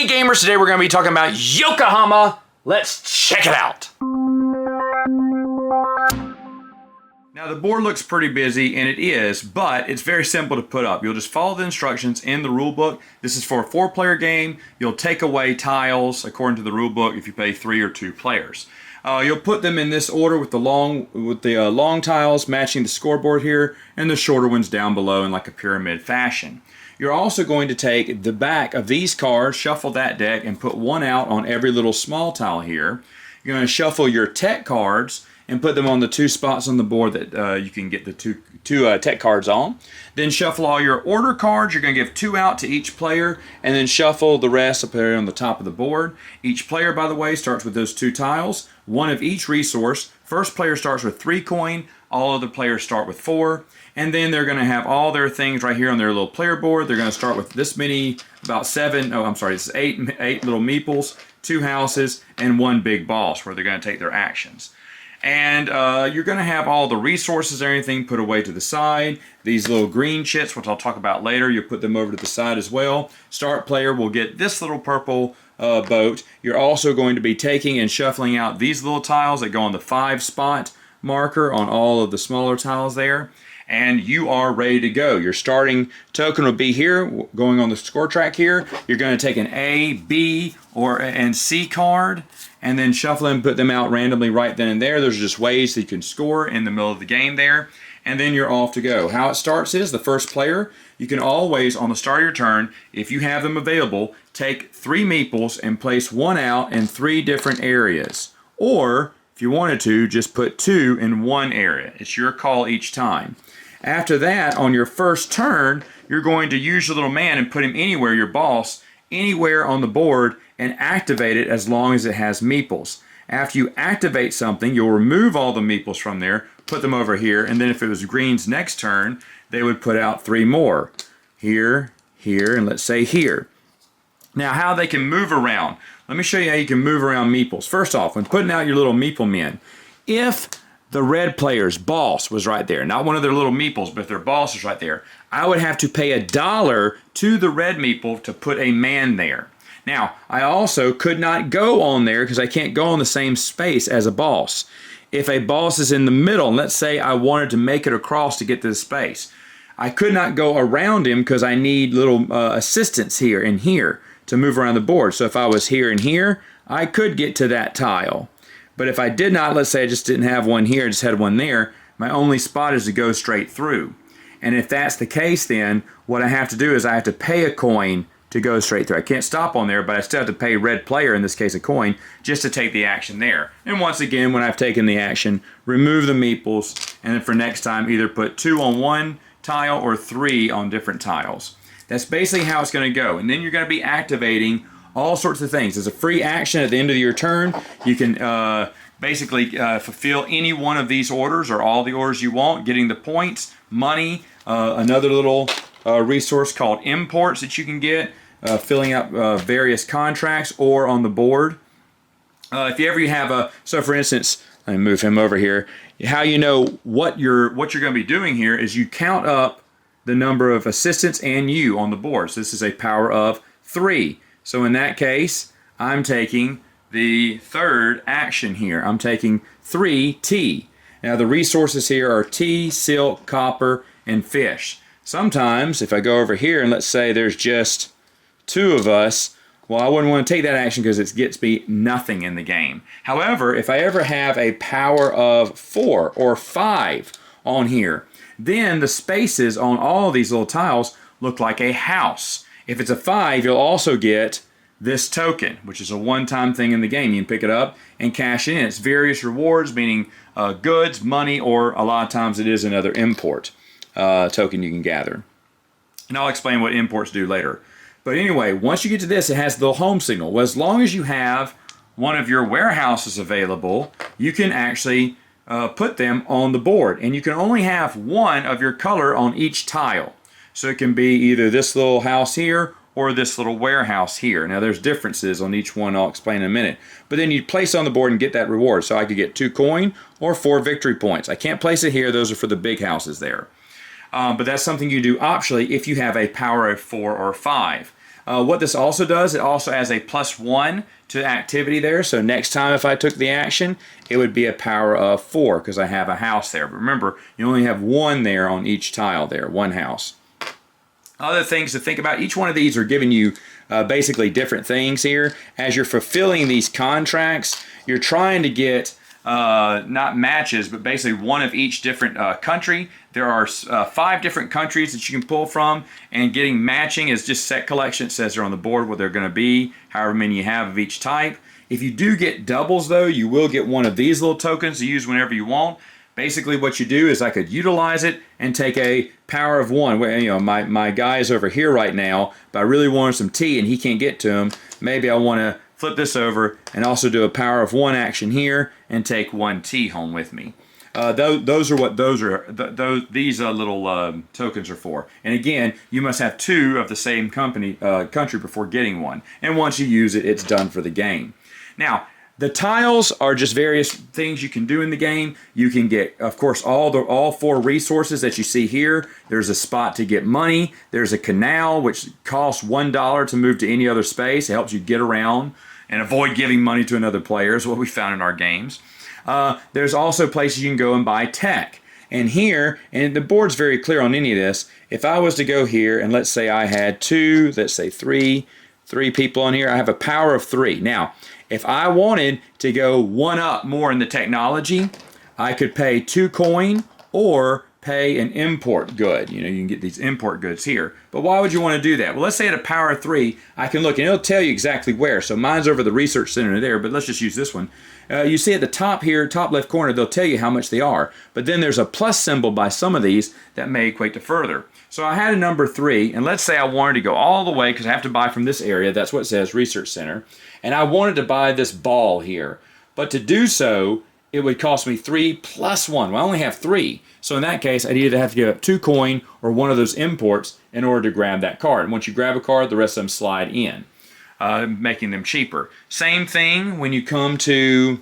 Hey gamers, today we're going to be talking about Yokohama. Let's check it out. Now the board looks pretty busy, and it is, but it's very simple to put up. You'll just follow the instructions in the rule book. This is for a 4-player game. You'll take away tiles according to the rule book if you play 3 or 2 players. You'll put them in this order with the long tiles matching the scoreboard here, and the shorter ones down below in like a pyramid fashion. You're also going to take the back of these cards, shuffle that deck, and put one out on every little small tile here. You're going to shuffle your tech cards and put them on the 2 spots on the board that you can get the two tech cards on. Then shuffle all your order cards. You're going to give 2 out to each player, and then shuffle the rest up there on the top of the board. Each player, by the way, starts with those 2 tiles, 1 of each resource. First player starts with 3 coin. All other players start with 4. And then they're going to have all their things right here on their little player board. They're going to start with this many, about 7, oh I'm sorry, this is 8 little meeples, 2 houses, and 1 big boss where they're going to take their actions. And you're going to have all the resources and everything put away to the side. These little green chits, which I'll talk about later, you'll put them over to the side as well. Start player will get this little purple boat. You're also going to be taking and shuffling out these little tiles that go on the 5 spot marker on all of the smaller tiles there. And you are ready to go. Your starting token will be here, going on the score track here. You're going to take an A, B, and C card, and then shuffle them, put them out randomly right then and there. Those are just ways that you can score in the middle of the game there. And then you're off to go. How it starts is the first player, you can always, on the start of your turn, if you have them available, take 3 meeples and place 1 out in 3 different areas. Or, if you wanted to, just put 2 in 1 area. It's your call each time. After that, on your first turn, you're going to use your little man and put him anywhere, your boss, anywhere on the board, and activate it as long as it has meeples. After you activate something, you'll remove all the meeples from there, put them over here, and then if it was green's next turn, they would put out 3 more. Here, here, and let's say here. Now, how they can move around. Let me show you how you can move around meeples. First off, when putting out your little meeple men, if the red player's boss was right there, not one of their little meeples, but if their boss is right there, I would have to pay $1 to the red meeple to put a man there. Now, I also could not go on there because I can't go on the same space as a boss. If a boss is in the middle, and let's say I wanted to make it across to get to the space, I could not go around him because I need little assistance here and here to move around the board. So if I was here and here, I could get to that tile. But if I did not, let's say I just didn't have one here, I just had one there, my only spot is to go straight through. And if that's the case, then what I have to do is I have to pay a coin to go straight through. I can't stop on there, but I still have to pay red player, in this case a coin, just to take the action there. And once again, when I've taken the action, remove the meeples, and then for next time, either put 2 on 1 tile or 3 on different tiles. That's basically how it's going to go. And then you're going to be activating all sorts of things. There's a free action at the end of your turn. You can basically fulfill any one of these orders or all the orders you want, getting the points, money, another little resource called imports that you can get, filling up various contracts or on the board. If you ever have so for instance, let me move him over here. How you know what you're going to be doing here is you count up the number of assistants and you on the board. So this is a power of 3. So in that case, I'm taking the 3rd action here. I'm taking 3 tea. Now the resources here are tea, silk, copper, and fish. Sometimes, if I go over here and let's say there's just 2 of us, well, I wouldn't want to take that action because it gets me nothing in the game. However, if I ever have a power of 4 or 5 on here, then the spaces on all of these little tiles look like a house. If it's a 5, you'll also get this token, which is a one-time thing in the game. You can pick it up and cash in. It's various rewards, meaning goods, money, or a lot of times it is another import token you can gather. And I'll explain what imports do later. But anyway, once you get to this, it has the home signal. Well, as long as you have one of your warehouses available, you can actually put them on the board. And you can only have 1 of your color on each tile. So it can be either this little house here or this little warehouse here. Now there's differences on each one, I'll explain in a minute. But then you place on the board and get that reward. So I could get 2 coin or 4 victory points. I can't place it here, those are for the big houses there. But that's something you do optionally if you have a power of 4 or 5. What this also does, it also has a +1 to activity there. So next time if I took the action, it would be a power of 4 because I have a house there. But remember, you only have 1 there on each tile there, 1 house. Other things to think about, each one of these are giving you basically different things here. As you're fulfilling these contracts, you're trying to get not matches, but basically one of each different country. There are 5 different countries that you can pull from, and getting matching is just set collection. It says they're on the board what they're going to be, however many you have of each type. If you do get doubles though, you will get one of these little tokens to use whenever you want. Basically what you do is I could utilize it and take a power of 1. You know, my guy is over here right now, but I really want some tea and he can't get to him. Maybe I want to flip this over and also do a power of 1 action here and take 1 tea home with me. Those are what these little tokens are for. And again, you must have 2 of the same country before getting one. And once you use it, it's done for the game. Now, the tiles are just various things you can do in the game. You can get, of course, all 4 resources that you see here. There's a spot to get money. There's a canal, which costs $1 to move to any other space. It helps you get around and avoid giving money to another player, is what we found in our games. There's also places you can go and buy tech. And here, and the board's very clear on any of this, if I was to go here and let's say I had 2, let's say 3 people on here, I have a power of 3. Now, if I wanted to go 1 up more in the technology, I could pay 2 coin or pay an import good. You know, you can get these import goods here. But why would you want to do that? Well, let's say at a power of 3, I can look and it'll tell you exactly where. So mine's over the research center there, but let's just use this one. You see at the top here, top left corner, they'll tell you how much they are. But then there's a plus symbol by some of these that may equate to further. So I had a number 3, and let's say I wanted to go all the way, because I have to buy from this area, that's what it says, Research Center, and I wanted to buy this ball here. But to do so, it would cost me 3 plus 1. Well, I only have 3. So in that case, I'd either have to give up 2 coin or one of those imports in order to grab that card. And once you grab a card, the rest of them slide in, making them cheaper. Same thing when you come to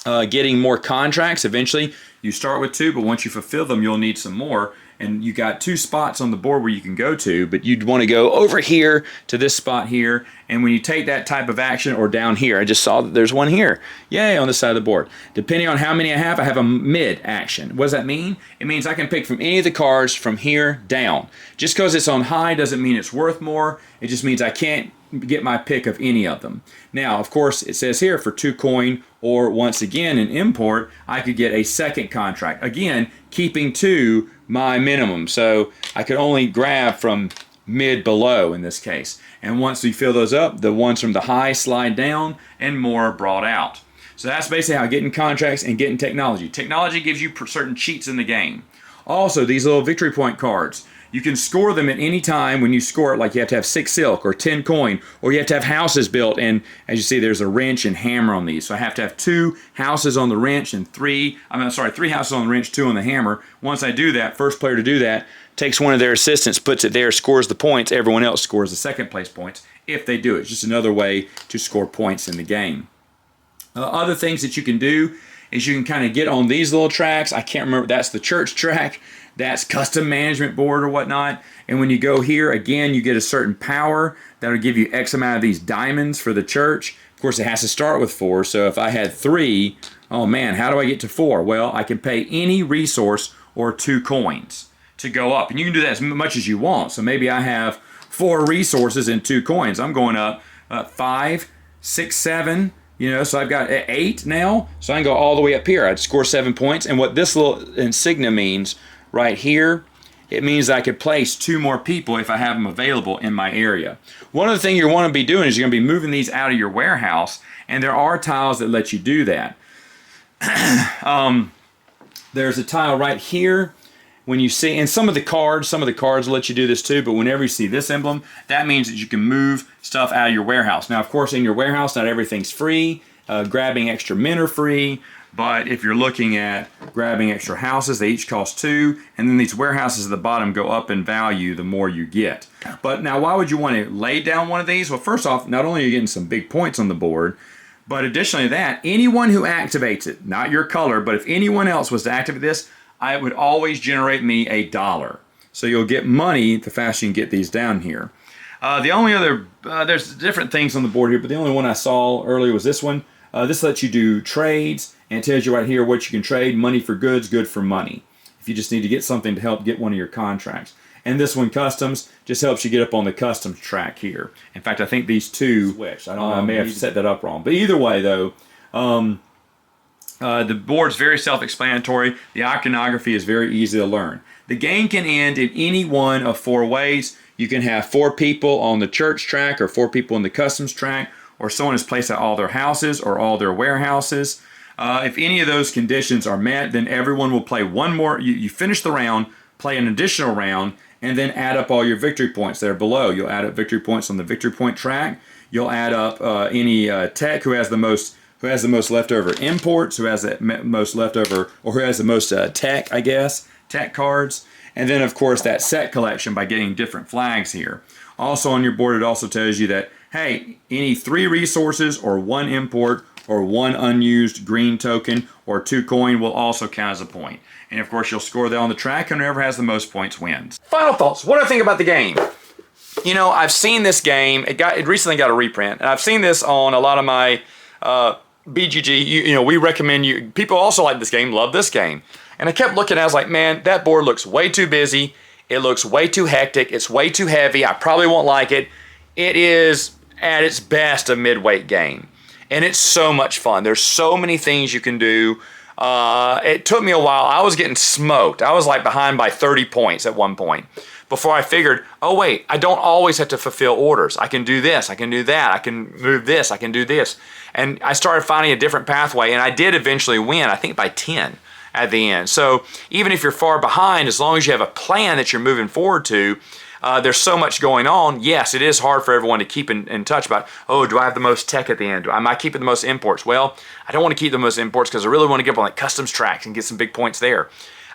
getting more contracts. Eventually, you start with 2, but once you fulfill them, you'll need some more. And you got 2 spots on the board where you can go to, but you'd want to go over here to this spot here. And when you take that type of action, or down here, I just saw that there's one here. Yay, on the side of the board. Depending on how many I have a mid action. What does that mean? It means I can pick from any of the cards from here down. Just because it's on high doesn't mean it's worth more. It just means I can't get my pick of any of them. Now, of course, it says here for 2 coin, or once again, an import, I could get a second contract. Again, keeping to my minimum. So I could only grab from mid below in this case. And once we fill those up, the ones from the high slide down and more are brought out. So that's basically how getting contracts and getting technology. Technology gives you certain cheats in the game. Also, these little victory point cards, you can score them at any time. When you score it, like you have to have 6 silk or 10 coin, or you have to have houses built. And as you see, there's a wrench and hammer on these. So I have to have 2 houses on the wrench and 3 houses on the wrench, 2 on the hammer. Once I do that, first player to do that takes one of their assistants, puts it there, scores the points. Everyone else scores the second place points if they do it. It's just another way to score points in the game. Other things that you can do is you can kind of get on these little tracks. I can't remember, that's the church track. That's custom management board or whatnot. And when you go here, again, you get a certain power that'll give you X amount of these diamonds for the church. Of course, it has to start with 4. So if I had 3, oh man, how do I get to 4? Well, I can pay any resource or 2 coins to go up. And you can do that as much as you want. So maybe I have 4 resources and 2 coins. I'm going up 5, 6, 7. You know, so I've got 8 now. So I can go all the way up here. I'd score 7 points. And what this little insignia means right here, it means I could place 2 more people if I have them available in my area. One of the things you want to be doing is you're going to be moving these out of your warehouse, and there are tiles that let you do that. There's a tile right here. When you see, and some of the cards will let you do this too, but whenever you see this emblem, that means that you can move stuff out of your warehouse. Now, of course, in your warehouse, not everything's free. Grabbing extra men are free. But if you're looking at grabbing extra houses, they each cost 2, and then these warehouses at the bottom go up in value the more you get. But now, why would you want to lay down one of these? Well, first off, not only are you getting some big points on the board, but additionally to that, anyone who activates it, not your color, but if anyone else was to activate this, it would always generate me $1. So you'll get money the faster you can get these down here. The only other, there's different things on the board here, but the only one I saw earlier was this one. This lets you do trades, and it tells you right here what you can trade: money for goods, good for money. If you just need to get something to help get one of your contracts. And this one, customs, just helps you get up on the customs track here. In fact, I think these two switch. I don't know, I may have set that up wrong. But either way, though, the board's very self-explanatory. The iconography is very easy to learn. The game can end in any one of 4 ways. You can have 4 people on the church track, or 4 people in the customs track, or someone has placed out all their houses or all their warehouses. If any of those conditions are met, then everyone will play one more. You finish the round, play an additional round, and then add up all your victory points there below. You'll add up victory points on the victory point track. You'll add up any tech who has the most leftover imports, who has the most leftover, or who has the most tech, I guess, tech cards. And then, of course, that set collection by getting different flags here. Also on your board, it also tells you that, hey, any 3 resources or 1 import or 1 unused green token or 2 coin will also count as a point. And of course, you'll score that on the track, and whoever has the most points wins. Final thoughts. What do I think about the game? You know, I've seen this game. It recently got a reprint, and I've seen this on a lot of my BGG. You know, we recommend you. People also like this game, love this game. And I kept looking, I was like, man, that board looks way too busy. It looks way too hectic. It's way too heavy. I probably won't like it. It is, at its best, a mid-weight game. And it's so much fun. There's so many things you can do. It took me a while. I was getting smoked. I was like behind by 30 points at one point before I figured, oh wait, I don't always have to fulfill orders. I can do this, I can do that, I can move this, I can do this. And I started finding a different pathway, and I did eventually win, I think by 10 at the end. So even if you're far behind, as long as you have a plan that you're moving forward to, there's so much going on. Yes, it is hard for everyone to keep in touch about, oh, do I have the most tech at the end? Am I keeping the most imports? Well, I don't want to keep the most imports because I really want to get up on like customs tracks and get some big points there.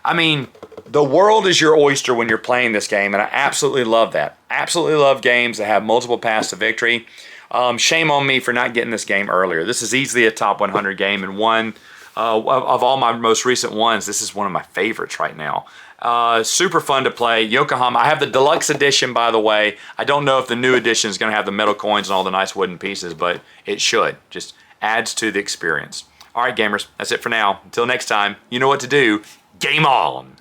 I mean, the world is your oyster when you're playing this game, and I absolutely love that. Absolutely love games that have multiple paths to victory. Shame on me for not getting this game earlier. This is easily a top 100 game, and one of all my most recent ones, this is one of my favorites right now. Super fun to play. Yokohama. I have the Deluxe Edition, by the way. I don't know if the new edition is going to have the metal coins and all the nice wooden pieces, but it should. Just adds to the experience. All right, gamers, that's it for now. Until next time, you know what to do. Game on!